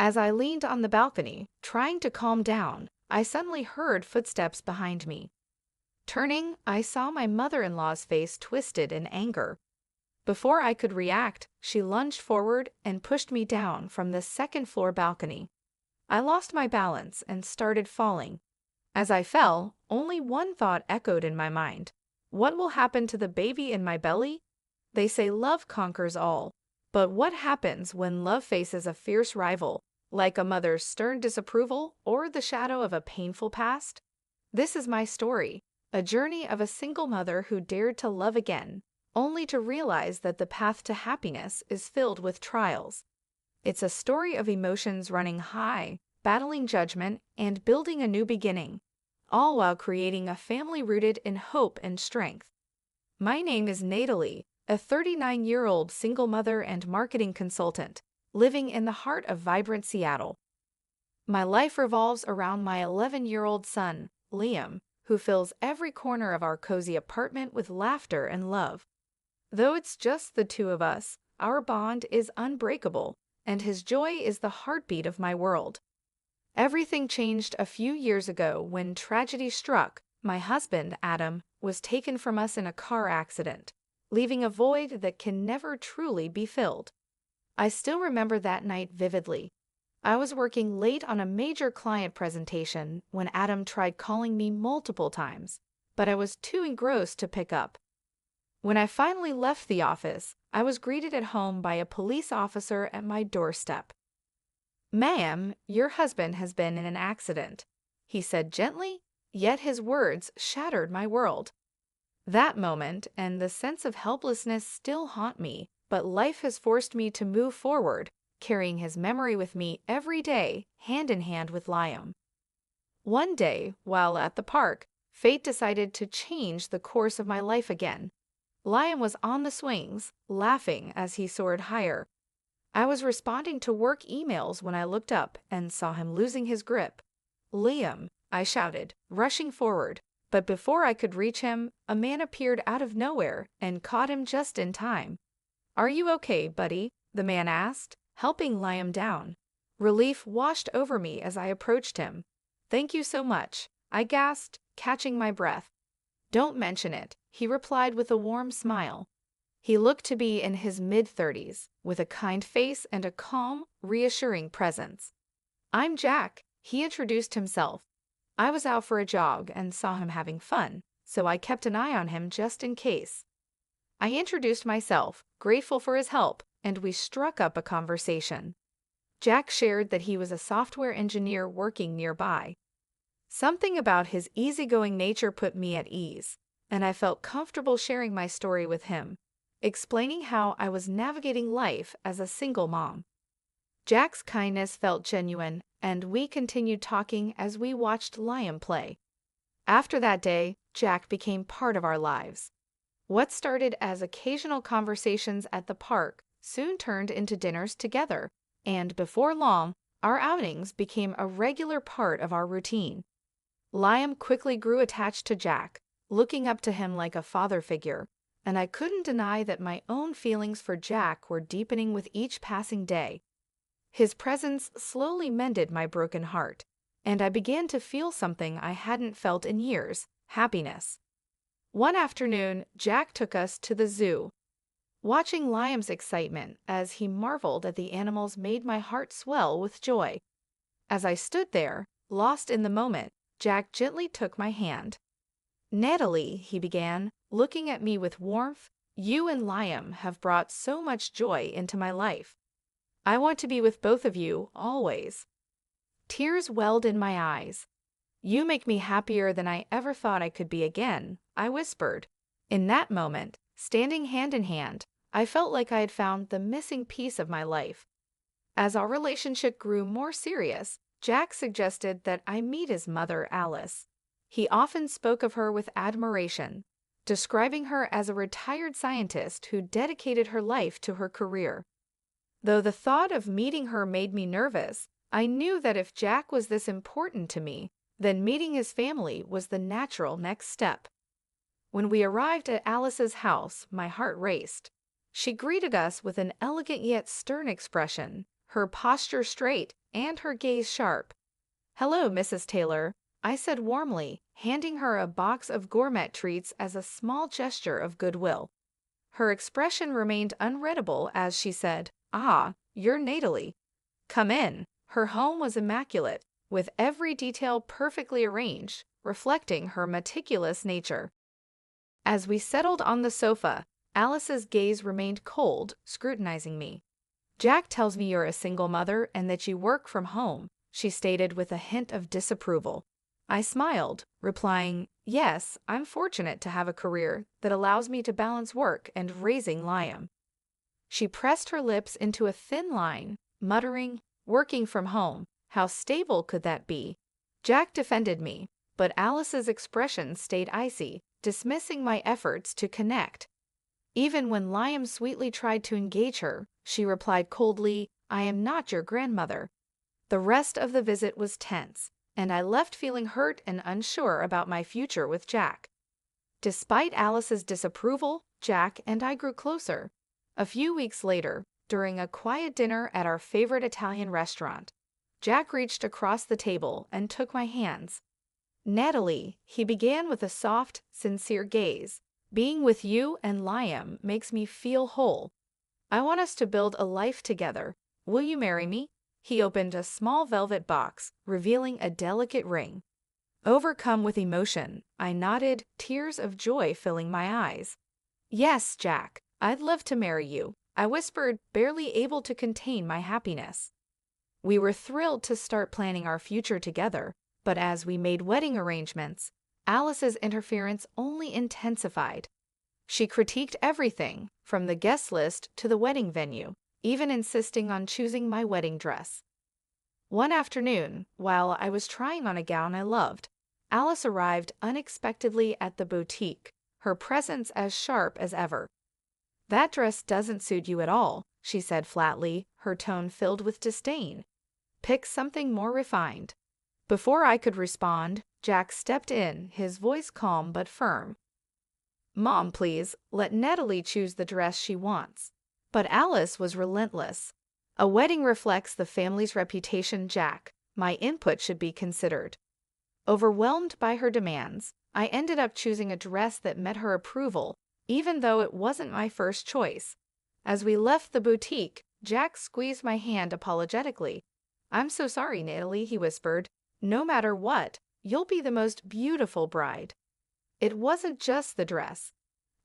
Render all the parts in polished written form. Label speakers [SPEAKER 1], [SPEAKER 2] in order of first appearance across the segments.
[SPEAKER 1] As I leaned on the balcony, trying to calm down, I suddenly heard footsteps behind me. Turning, I saw my mother-in-law's face twisted in anger. Before I could react, she lunged forward and pushed me down from the second-floor balcony. I lost my balance and started falling. As I fell, only one thought echoed in my mind. What will happen to the baby in my belly? They say love conquers all. But what happens when love faces a fierce rival, like a mother's stern disapproval or the shadow of a painful past? This is my story, a journey of a single mother who dared to love again, only to realize that the path to happiness is filled with trials. It's a story of emotions running high, battling judgment, and building a new beginning, all while creating a family rooted in hope and strength. My name is Natalie, a 39-year-old single mother and marketing consultant, living in the heart of vibrant Seattle. My life revolves around my 11-year-old son, Liam, who fills every corner of our cozy apartment with laughter and love. Though it's just the two of us, our bond is unbreakable, and his joy is the heartbeat of my world. Everything changed a few years ago when tragedy struck. My husband, Adam, was taken from us in a car accident, leaving a void that can never truly be filled. I still remember that night vividly. I was working late on a major client presentation when Adam tried calling me multiple times, but I was too engrossed to pick up. When I finally left the office, I was greeted at home by a police officer at my doorstep. "Ma'am, your husband has been in an accident," he said gently, yet his words shattered my world. That moment and the sense of helplessness still haunt me, but life has forced me to move forward, carrying his memory with me every day, hand in hand with Liam. One day, while at the park, fate decided to change the course of my life again. Liam was on the swings, laughing as he soared higher. I was responding to work emails when I looked up and saw him losing his grip. "Liam," I shouted, rushing forward, but before I could reach him, a man appeared out of nowhere and caught him just in time. "Are you okay, buddy?" the man asked, helping Liam down. Relief washed over me as I approached him. "Thank you so much," I gasped, catching my breath. "Don't mention it," he replied with a warm smile. He looked to be in his mid-30s, with a kind face and a calm, reassuring presence. "I'm Jack," he introduced himself. I was out for a jog and saw him having fun, so I kept an eye on him just in case. I introduced myself, grateful for his help, and we struck up a conversation. Jack shared that he was a software engineer working nearby. Something about his easygoing nature put me at ease, and I felt comfortable sharing my story with him, explaining how I was navigating life as a single mom. Jack's kindness felt genuine, and we continued talking as we watched Liam play. After that day, Jack became part of our lives. What started as occasional conversations at the park soon turned into dinners together, and before long, our outings became a regular part of our routine. Liam quickly grew attached to Jack, looking up to him like a father figure, and I couldn't deny that my own feelings for Jack were deepening with each passing day. His presence slowly mended my broken heart, and I began to feel something I hadn't felt in years: happiness. One afternoon, Jack took us to the zoo. Watching Liam's excitement as he marveled at the animals made my heart swell with joy. As I stood there, lost in the moment, Jack gently took my hand. "Natalie," he began, looking at me with warmth, "you and Liam have brought so much joy into my life. I want to be with both of you, always." Tears welled in my eyes. "You make me happier than I ever thought I could be again," I whispered. In that moment, standing hand in hand, I felt like I had found the missing piece of my life. As our relationship grew more serious, Jack suggested that I meet his mother, Alice. He often spoke of her with admiration, describing her as a retired scientist who dedicated her life to her career. Though the thought of meeting her made me nervous, I knew that if Jack was this important to me, then meeting his family was the natural next step. When we arrived at Alice's house, my heart raced. She greeted us with an elegant yet stern expression, her posture straight and her gaze sharp. "Hello, Mrs. Taylor," I said warmly, handing her a box of gourmet treats as a small gesture of goodwill. Her expression remained unreadable as she said, "Ah, you're Natalie. Come in." Her home was immaculate, with every detail perfectly arranged, reflecting her meticulous nature. As we settled on the sofa, Alice's gaze remained cold, scrutinizing me. "Jack tells me you're a single mother and that you work from home," she stated with a hint of disapproval. I smiled, replying, "Yes, I'm fortunate to have a career that allows me to balance work and raising Liam." She pressed her lips into a thin line, muttering, "Working from home, how stable could that be?" Jack defended me, but Alice's expression stayed icy, dismissing my efforts to connect. Even when Liam sweetly tried to engage her, she replied coldly, "I am not your grandmother." The rest of the visit was tense, and I left feeling hurt and unsure about my future with Jack. Despite Alice's disapproval, Jack and I grew closer. A few weeks later, during a quiet dinner at our favorite Italian restaurant, Jack reached across the table and took my hands. "Natalie," he began with a soft, sincere gaze, "being with you and Liam makes me feel whole. I want us to build a life together. Will you marry me?" He opened a small velvet box, revealing a delicate ring. Overcome with emotion, I nodded, tears of joy filling my eyes. "Yes, Jack, I'd love to marry you," I whispered, barely able to contain my happiness. We were thrilled to start planning our future together, but as we made wedding arrangements, Alice's interference only intensified. She critiqued everything, from the guest list to the wedding venue, even insisting on choosing my wedding dress. One afternoon, while I was trying on a gown I loved, Alice arrived unexpectedly at the boutique, her presence as sharp as ever. "That dress doesn't suit you at all," she said flatly, her tone filled with disdain. "Pick something more refined." Before I could respond, Jack stepped in, his voice calm but firm. "Mom, please, let Natalie choose the dress she wants." But Alice was relentless. "A wedding reflects the family's reputation, Jack. My input should be considered." Overwhelmed by her demands, I ended up choosing a dress that met her approval, even though it wasn't my first choice. As we left the boutique, Jack squeezed my hand apologetically. "I'm so sorry, Natalie," he whispered. "No matter what, you'll be the most beautiful bride." It wasn't just the dress.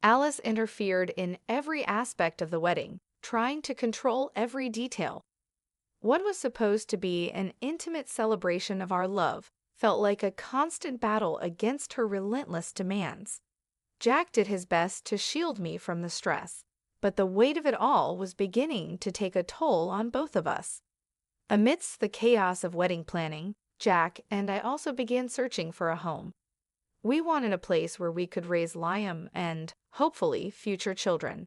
[SPEAKER 1] Alice interfered in every aspect of the wedding, trying to control every detail. What was supposed to be an intimate celebration of our love felt like a constant battle against her relentless demands. Jack did his best to shield me from the stress, but the weight of it all was beginning to take a toll on both of us. Amidst the chaos of wedding planning, Jack and I also began searching for a home. We wanted a place where we could raise Liam and, hopefully, future children.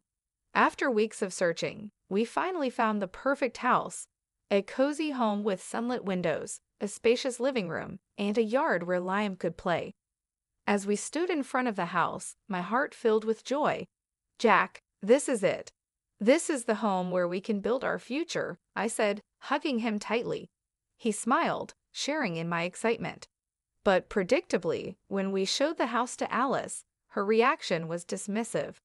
[SPEAKER 1] After weeks of searching, we finally found the perfect house, a cozy home with sunlit windows, a spacious living room, and a yard where Liam could play. As we stood in front of the house, my heart filled with joy. "Jack, this is it. This is the home where we can build our future," I said, hugging him tightly. He smiled, sharing in my excitement. But predictably, when we showed the house to Alice, her reaction was dismissive.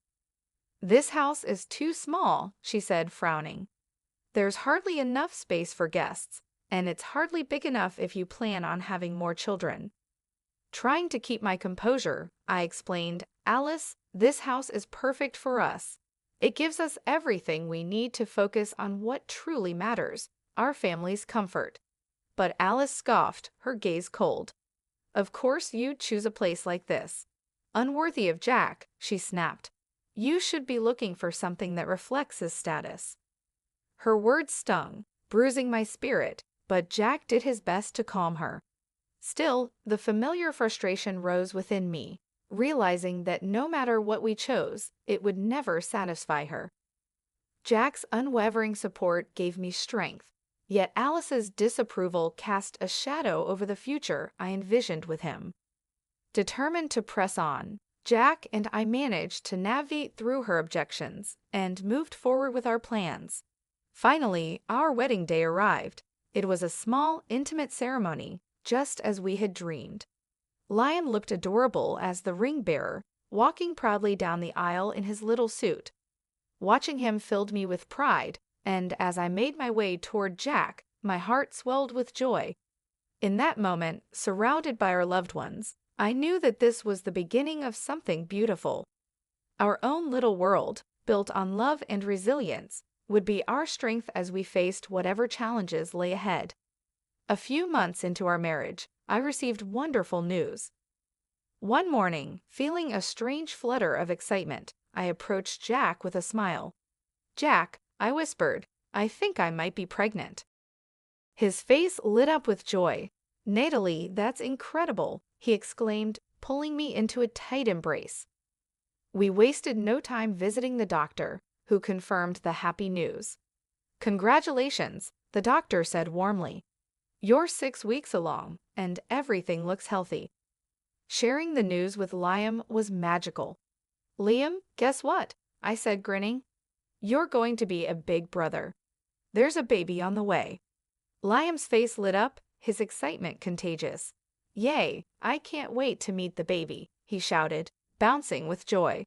[SPEAKER 1] "This house is too small," she said, frowning. "There's hardly enough space for guests, and it's hardly big enough if you plan on having more children." Trying to keep my composure, I explained, "Alice, this house is perfect for us. It gives us everything we need to focus on what truly matters, our family's comfort." But Alice scoffed, her gaze cold. "Of course you'd choose a place like this. Unworthy of Jack," she snapped. "You should be looking for something that reflects his status." Her words stung, bruising my spirit, but Jack did his best to calm her. Still, the familiar frustration rose within me, realizing that no matter what we chose, it would never satisfy her. Jack's unwavering support gave me strength, yet Alice's disapproval cast a shadow over the future I envisioned with him. Determined to press on, Jack and I managed to navigate through her objections and moved forward with our plans. Finally, our wedding day arrived. It was a small, intimate ceremony, just as we had dreamed. Liam looked adorable as the ring bearer, walking proudly down the aisle in his little suit. Watching him filled me with pride, and as I made my way toward Jack, my heart swelled with joy. In that moment, surrounded by our loved ones, I knew that this was the beginning of something beautiful. Our own little world, built on love and resilience, would be our strength as we faced whatever challenges lay ahead. A few months into our marriage, I received wonderful news. One morning, feeling a strange flutter of excitement, I approached Jack with a smile. "Jack," I whispered, "I think I might be pregnant." His face lit up with joy. "Natalie, that's incredible," he exclaimed, pulling me into a tight embrace. We wasted no time visiting the doctor, who confirmed the happy news. "Congratulations," the doctor said warmly. "You're 6 weeks along, and everything looks healthy." Sharing the news with Liam was magical. "Liam, guess what?" I said, grinning. "You're going to be a big brother. There's a baby on the way." Liam's face lit up, his excitement contagious. "Yay, I can't wait to meet the baby," he shouted, bouncing with joy.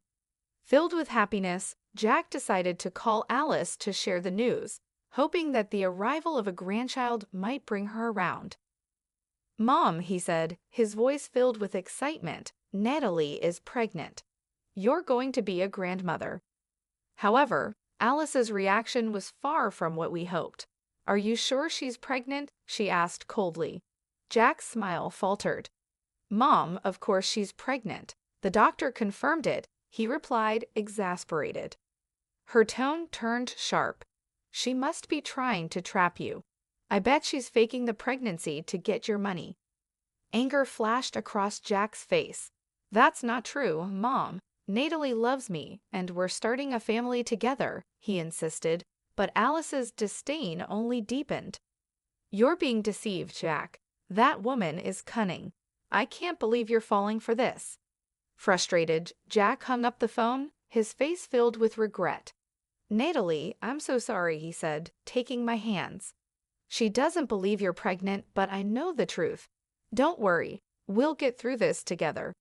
[SPEAKER 1] Filled with happiness, Jack decided to call Alice to share the news, hoping that the arrival of a grandchild might bring her around. "Mom," he said, his voice filled with excitement, "Natalie is pregnant. You're going to be a grandmother." However, Alice's reaction was far from what we hoped. "Are you sure she's pregnant?" she asked coldly. Jack's smile faltered. "Mom, of course she's pregnant. The doctor confirmed it," he replied, exasperated. Her tone turned sharp. "She must be trying to trap you. I bet she's faking the pregnancy to get your money." Anger flashed across Jack's face. "That's not true, Mom. Natalie loves me, and we're starting a family together," he insisted, but Alice's disdain only deepened. "You're being deceived, Jack. That woman is cunning. I can't believe you're falling for this." Frustrated, Jack hung up the phone, his face filled with regret. "Natalie, I'm so sorry," he said, taking my hands. "She doesn't believe you're pregnant, but I know the truth. Don't worry, we'll get through this together."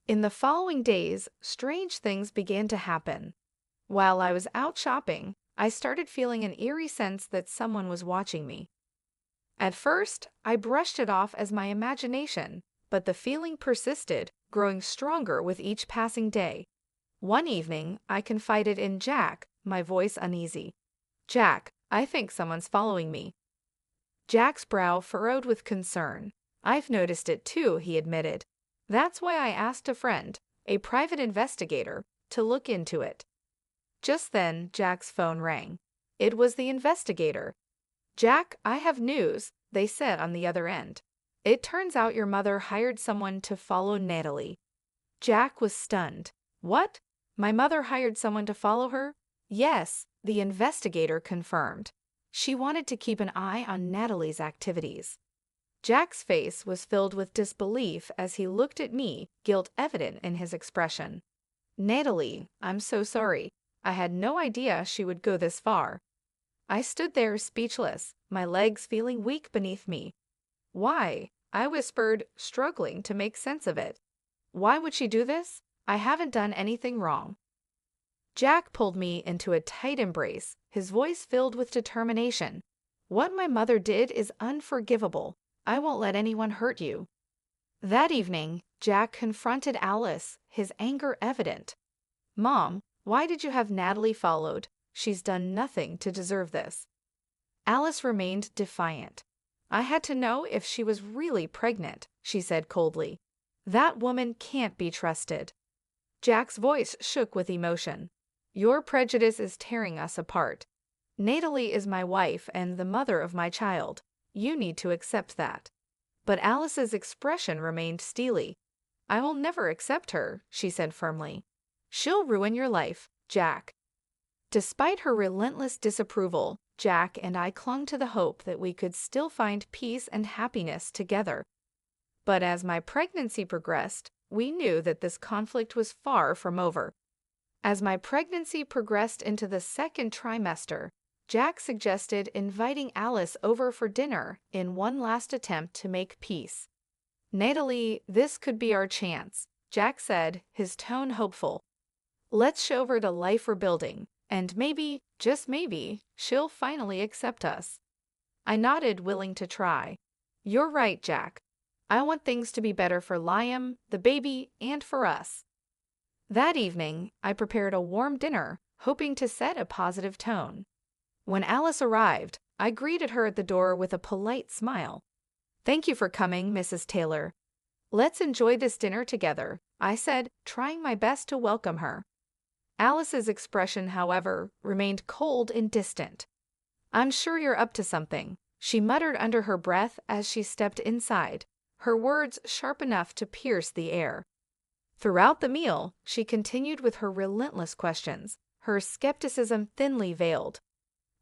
[SPEAKER 1] In the following days, strange things began to happen. While I was out shopping, I started feeling an eerie sense that someone was watching me. At first, I brushed it off as my imagination, but the feeling persisted, growing stronger with each passing day. One evening, I confided in Jack, my voice uneasy. "Jack, I think someone's following me." Jack's brow furrowed with concern. "I've noticed it too," he admitted. "That's why I asked a friend, a private investigator, to look into it." Just then, Jack's phone rang. It was the investigator. "Jack, I have news," they said on the other end. "It turns out your mother hired someone to follow Natalie." Jack was stunned. "What? My mother hired someone to follow her?" "Yes," the investigator confirmed. "She wanted to keep an eye on Natalie's activities." Jack's face was filled with disbelief as he looked at me, guilt evident in his expression. "Natalie, I'm so sorry. I had no idea she would go this far." I stood there speechless, my legs feeling weak beneath me. "Why?" I whispered, struggling to make sense of it. "Why would she do this? I haven't done anything wrong." Jack pulled me into a tight embrace, his voice filled with determination. "What my mother did is unforgivable. I won't let anyone hurt you." That evening, Jack confronted Alice, his anger evident. "Mom, why did you have Natalie followed? She's done nothing to deserve this." Alice remained defiant. "I had to know if she was really pregnant," she said coldly. "That woman can't be trusted." Jack's voice shook with emotion. "Your prejudice is tearing us apart. Natalie is my wife and the mother of my child. You need to accept that." But Alice's expression remained steely. "I will never accept her," she said firmly. "She'll ruin your life, Jack." Despite her relentless disapproval, Jack and I clung to the hope that we could still find peace and happiness together. But as my pregnancy progressed, we knew that this conflict was far from over. As my pregnancy progressed into the second trimester, Jack suggested inviting Alice over for dinner in one last attempt to make peace. Natalie, this could be our chance, Jack said, his tone hopeful. Let's show her the life we're building, and maybe, just maybe, she'll finally accept us. I nodded, willing to try. You're right, Jack. I want things to be better for Liam, the baby, and for us. That evening, I prepared a warm dinner, hoping to set a positive tone. When Alice arrived, I greeted her at the door with a polite smile. Thank you for coming, Mrs. Taylor. Let's enjoy this dinner together, I said, trying my best to welcome her. Alice's expression, however, remained cold and distant. I'm sure you're up to something, she muttered under her breath as she stepped inside, her words sharp enough to pierce the air. Throughout the meal, she continued with her relentless questions, her skepticism thinly veiled.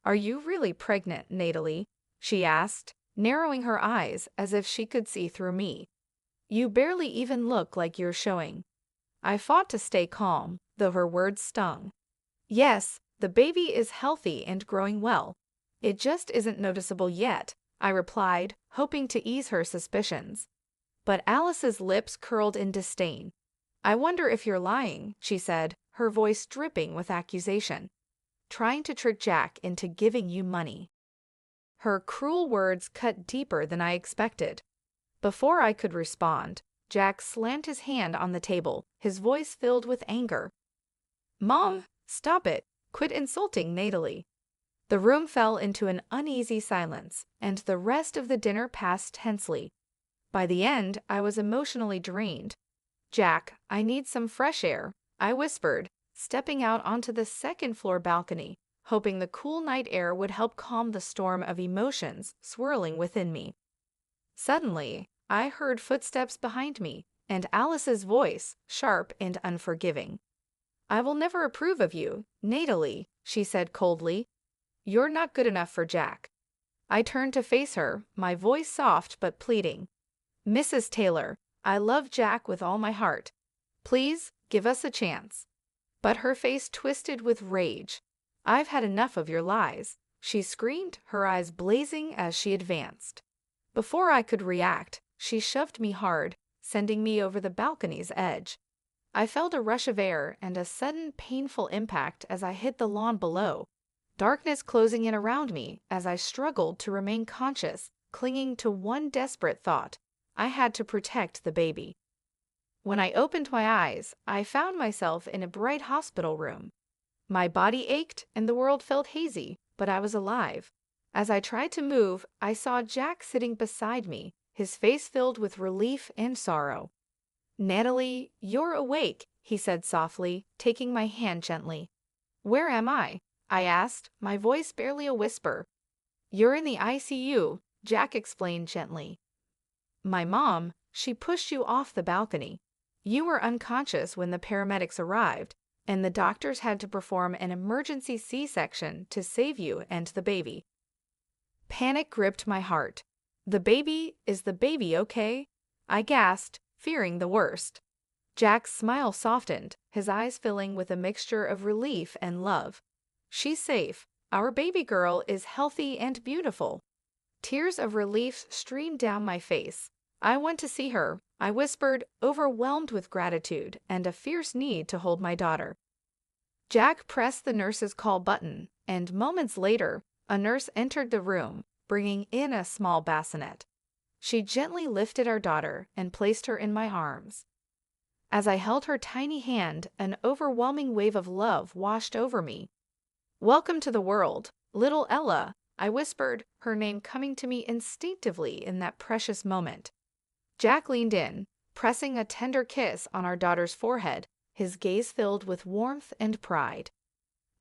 [SPEAKER 1] Are you really pregnant, Natalie? She asked, narrowing her eyes as if she could see through me. You barely even look like you're showing. I fought to stay calm, though her words stung. Yes, the baby is healthy and growing well. It just isn't noticeable yet, I replied, hoping to ease her suspicions. But Alice's lips curled in disdain. I wonder if you're lying, she said, her voice dripping with accusation. Trying to trick Jack into giving you money. Her cruel words cut deeper than I expected. Before I could respond, Jack slammed his hand on the table, his voice filled with anger. Mom, stop it. Quit insulting Natalie. The room fell into an uneasy silence, and the rest of the dinner passed tensely. By the end, I was emotionally drained. Jack, I need some fresh air, I whispered, stepping out onto the second-floor balcony, hoping the cool night air would help calm the storm of emotions swirling within me. Suddenly, I heard footsteps behind me, and Alice's voice, sharp and unforgiving. I will never approve of you, Natalie, she said coldly. You're not good enough for Jack. I turned to face her, my voice soft but pleading. Mrs. Taylor, I love Jack with all my heart. Please, give us a chance. But her face twisted with rage. I've had enough of your lies, she screamed, her eyes blazing as she advanced. Before I could react, she shoved me hard, sending me over the balcony's edge. I felt a rush of air and a sudden painful impact as I hit the lawn below, darkness closing in around me as I struggled to remain conscious, clinging to one desperate thought. I had to protect the baby. When I opened my eyes, I found myself in a bright hospital room. My body ached and the world felt hazy, but I was alive. As I tried to move, I saw Jack sitting beside me, his face filled with relief and sorrow. Natalie, you're awake, he said softly, taking my hand gently. Where am I? I asked, my voice barely a whisper. You're in the ICU, Jack explained gently. My mom, she pushed you off the balcony. You were unconscious when the paramedics arrived, and the doctors had to perform an emergency C-section to save you and the baby. Panic gripped my heart. Is the baby okay? I gasped, fearing the worst. Jack's smile softened, his eyes filling with a mixture of relief and love. She's safe. Our baby girl is healthy and beautiful. Tears of relief streamed down my face. I want to see her, I whispered, overwhelmed with gratitude and a fierce need to hold my daughter. Jack pressed the nurse's call button, and moments later, a nurse entered the room, bringing in a small bassinet. She gently lifted our daughter and placed her in my arms. As I held her tiny hand, an overwhelming wave of love washed over me. Welcome to the world, little Ella, I whispered, her name coming to me instinctively in that precious moment. Jack leaned in, pressing a tender kiss on our daughter's forehead, his gaze filled with warmth and pride.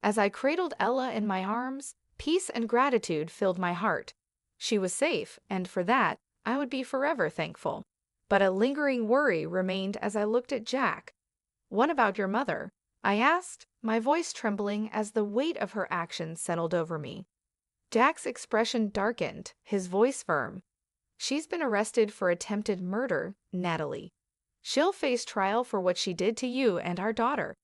[SPEAKER 1] As I cradled Ella in my arms, peace and gratitude filled my heart. She was safe, and for that, I would be forever thankful. But a lingering worry remained as I looked at Jack. What about your mother? I asked, my voice trembling as the weight of her actions settled over me. Jack's expression darkened, his voice firm. She's been arrested for attempted murder, Natalie. She'll face trial for what she did to you and our daughter.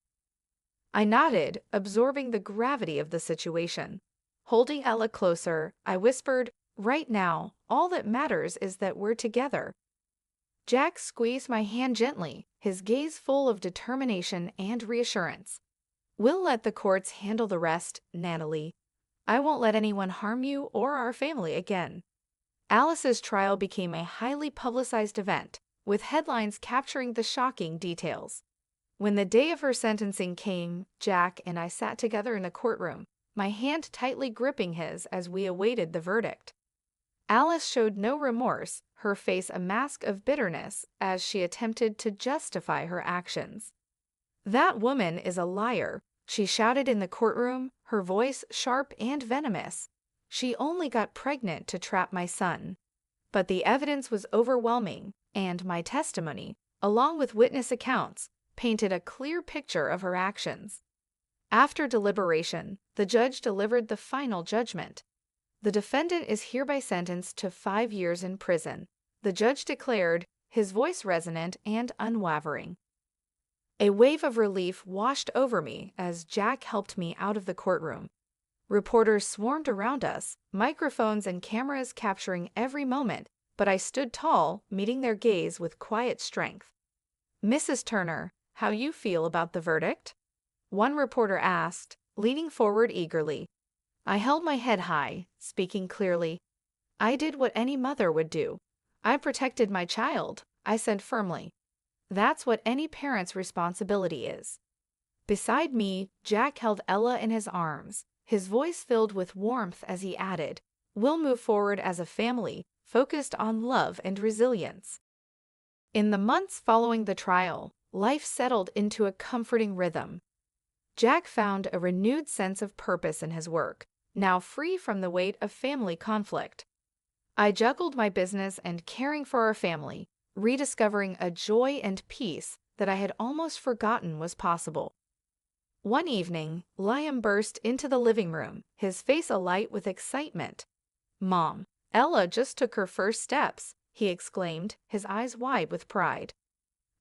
[SPEAKER 1] I nodded, absorbing the gravity of the situation. Holding Ella closer, I whispered, "Right now, all that matters is that we're together." Jack squeezed my hand gently, his gaze full of determination and reassurance. "We'll let the courts handle the rest, Natalie. I won't let anyone harm you or our family again." Alice's trial became a highly publicized event, with headlines capturing the shocking details. When the day of her sentencing came, Jack and I sat together in the courtroom, my hand tightly gripping his as we awaited the verdict. Alice showed no remorse, her face a mask of bitterness as she attempted to justify her actions. "That woman is a liar," she shouted in the courtroom, her voice sharp and venomous. "She only got pregnant to trap my son." But the evidence was overwhelming, and my testimony, along with witness accounts, painted a clear picture of her actions. After deliberation, the judge delivered the final judgment. "The defendant is hereby sentenced to 5 years in prison," the judge declared, his voice resonant and unwavering. A wave of relief washed over me as Jack helped me out of the courtroom. Reporters swarmed around us, microphones and cameras capturing every moment, but I stood tall, meeting their gaze with quiet strength. "Mrs. Turner, how you feel about the verdict?" one reporter asked, leaning forward eagerly. I held my head high, speaking clearly. "I did what any mother would do. I protected my child," I said firmly. "That's what any parent's responsibility is." Beside me, Jack held Ella in his arms, his voice filled with warmth as he added, "We'll move forward as a family, focused on love and resilience." In the months following the trial, life settled into a comforting rhythm. Jack found a renewed sense of purpose in his work, now free from the weight of family conflict. I juggled my business and caring for our family, rediscovering a joy and peace that I had almost forgotten was possible. One evening, Liam burst into the living room, his face alight with excitement. "Mom, Ella just took her first steps," he exclaimed, his eyes wide with pride.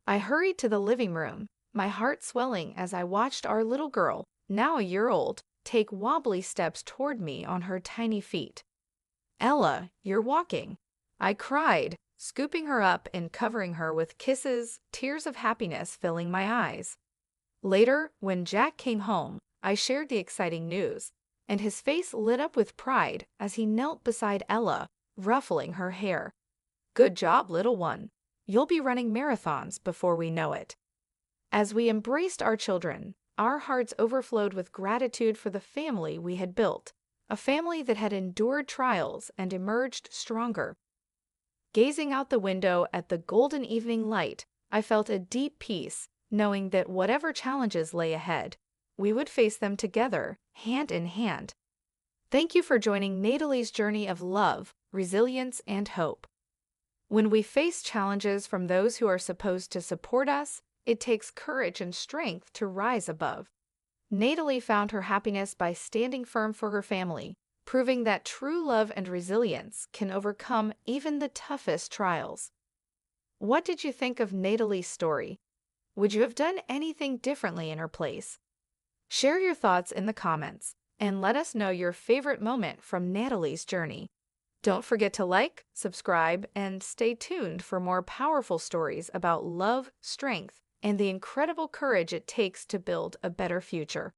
[SPEAKER 1] I hurried to the living room, my heart swelling as I watched our little girl, now a year old, take wobbly steps toward me on her tiny feet. "Ella, you're walking," I cried, scooping her up and covering her with kisses, tears of happiness filling my eyes. Later, when Jack came home, I shared the exciting news, and his face lit up with pride as he knelt beside Ella, ruffling her hair. "Good job, little one. You'll be running marathons before we know it." As we embraced our children, our hearts overflowed with gratitude for the family we had built, a family that had endured trials and emerged stronger. Gazing out the window at the golden evening light, I felt a deep peace, knowing that whatever challenges lay ahead, we would face them together, hand in hand. Thank you for joining Natalie's journey of love, resilience, and hope. When we face challenges from those who are supposed to support us, it takes courage and strength to rise above. Natalie found her happiness by standing firm for her family, proving that true love and resilience can overcome even the toughest trials. What did you think of Natalie's story? Would you have done anything differently in her place? Share your thoughts in the comments and let us know your favorite moment from Natalie's journey. Don't forget to like, subscribe, and stay tuned for more powerful stories about love, strength, and the incredible courage it takes to build a better future.